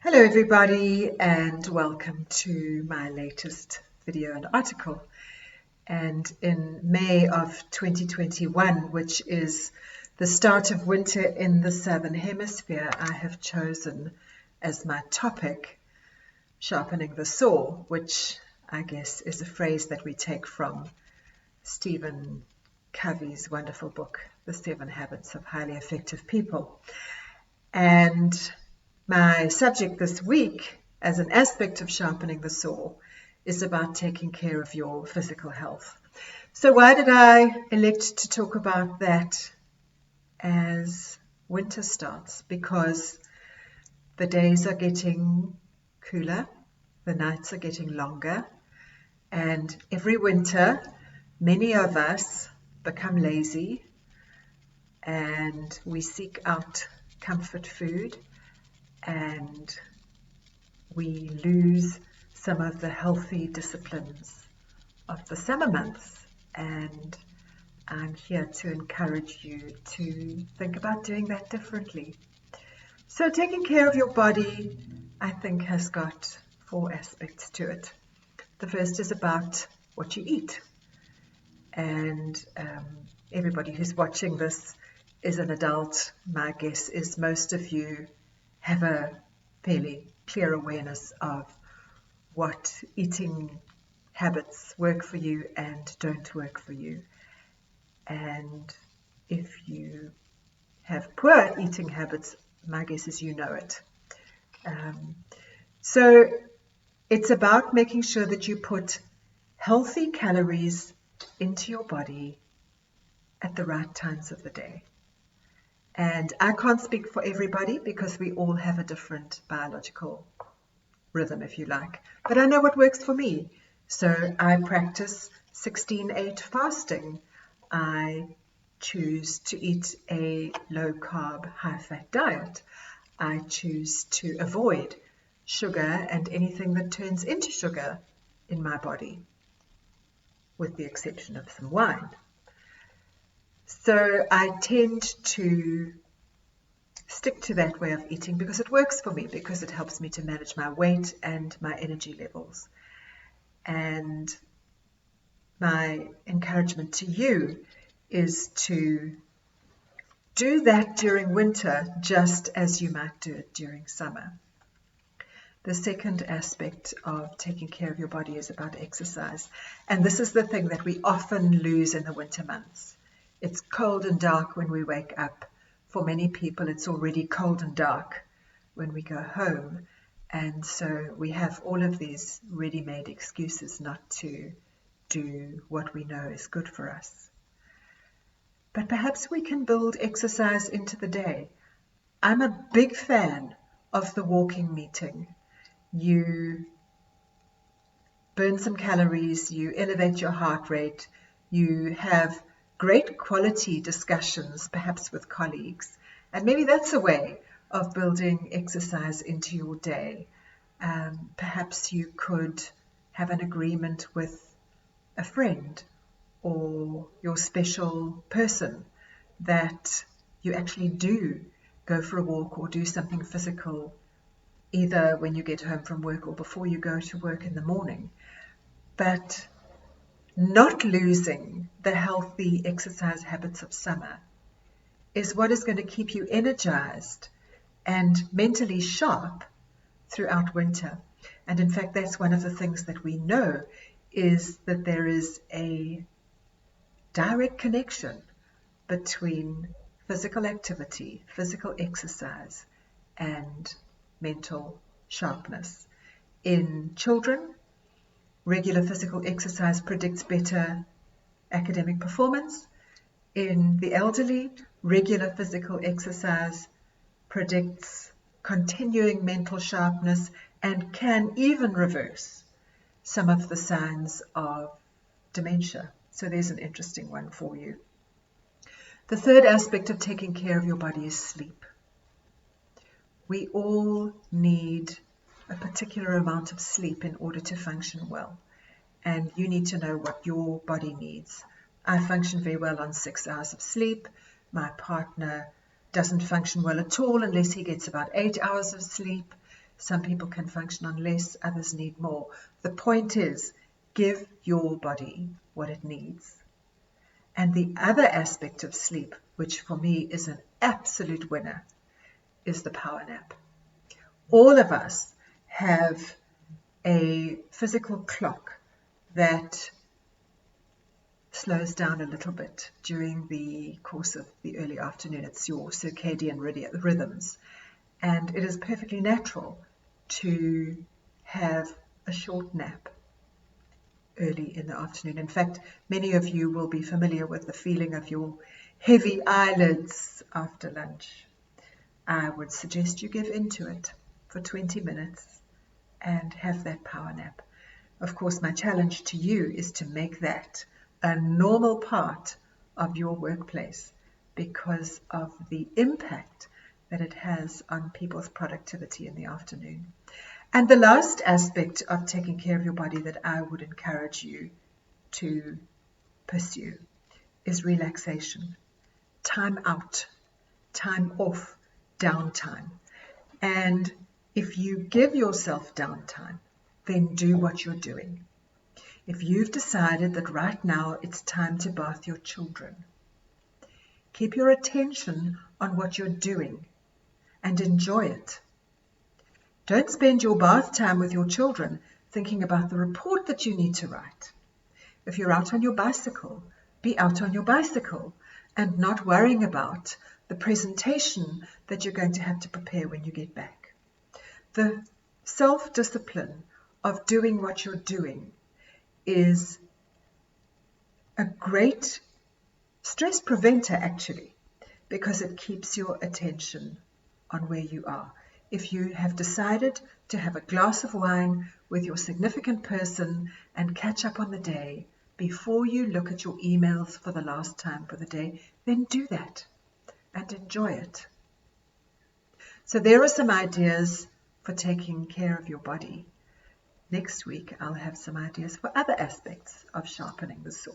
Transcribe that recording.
Hello everybody and welcome to my latest video and article. And in May of 2021, which is the start of winter in the Southern Hemisphere, I have chosen as my topic sharpening the saw, which I guess is a phrase that we take from Stephen Covey's wonderful book, The 7 Habits of Highly Effective People. And my subject this week, as an aspect of sharpening the saw, is about taking care of your physical health. So why did I elect to talk about that as winter starts? Because the days are getting cooler, the nights are getting longer, and every winter, many of us become lazy and we seek out comfort food, and we lose some of the healthy disciplines of the summer months. And I'm here to encourage you to think about doing that differently. So taking care of your body, I think, has got 4 aspects to it. The first is about what you eat. And everybody who's watching this is an adult. My guess is most of you have a fairly clear awareness of what eating habits work for you and don't work for you. And if you have poor eating habits, my guess is you know it. So it's about making sure that you put healthy calories into your body at the right times of the day. And I can't speak for everybody because we all have a different biological rhythm, if you like. But I know what works for me. So I practice 16/8 fasting. I choose to eat a low-carb, high-fat diet. I choose to avoid sugar and anything that turns into sugar in my body, with the exception of some wine. So I tend to stick to that way of eating because it works for me, because it helps me to manage my weight and my energy levels. And my encouragement to you is to do that during winter just as you might do it during summer. The second aspect of taking care of your body is about exercise. And this is the thing that we often lose in the winter months. It's cold and dark when we wake up. For many people, it's already cold and dark when we go home. And so we have all of these ready-made excuses not to do what we know is good for us. But perhaps we can build exercise into the day. I'm a big fan of the walking meeting. You burn some calories, you elevate your heart rate, you have great quality discussions, perhaps with colleagues, and maybe that's a way of building exercise into your day. Perhaps you could have an agreement with a friend or your special person that you actually do go for a walk or do something physical, either when you get home from work or before you go to work in the morning. But not losing the healthy exercise habits of summer is what is going to keep you energized and mentally sharp throughout winter. And in fact, that's one of the things that we know, is that there is a direct connection between physical activity, physical exercise, and mental sharpness. In children, regular physical exercise predicts better academic performance. In the elderly, regular physical exercise predicts continuing mental sharpness and can even reverse some of the signs of dementia. So there's an interesting one for you. The third aspect of taking care of your body is sleep. We all need a particular amount of sleep in order to function well. And you need to know what your body needs. I function very well on 6 hours of sleep. My partner doesn't function well at all unless he gets about 8 hours of sleep. Some people can function on less, others need more. The point is, give your body what it needs. And the other aspect of sleep, which for me is an absolute winner, is the power nap. All of us have a physical clock that slows down a little bit during the course of the early afternoon. It's your circadian rhythms. And it is perfectly natural to have a short nap early in the afternoon. In fact, many of you will be familiar with the feeling of your heavy eyelids after lunch. I would suggest you give into it for 20 minutes and have that power nap. Of course, my challenge to you is to make that a normal part of your workplace because of the impact that it has on people's productivity in the afternoon. And the last aspect of taking care of your body that I would encourage you to pursue is relaxation. Time out, time off, downtime. And if you give yourself downtime, then do what you're doing. If you've decided that right now it's time to bath your children, keep your attention on what you're doing and enjoy it. Don't spend your bath time with your children thinking about the report that you need to write. If you're out on your bicycle, be out on your bicycle and not worrying about the presentation that you're going to have to prepare when you get back. The self-discipline of doing what you're doing is a great stress preventer, actually, because it keeps your attention on where you are. If you have decided to have a glass of wine with your significant person and catch up on the day before you look at your emails for the last time for the day, then do that and enjoy it. So there are some ideas for taking care of your body. Next week, I'll have some ideas for other aspects of sharpening the saw.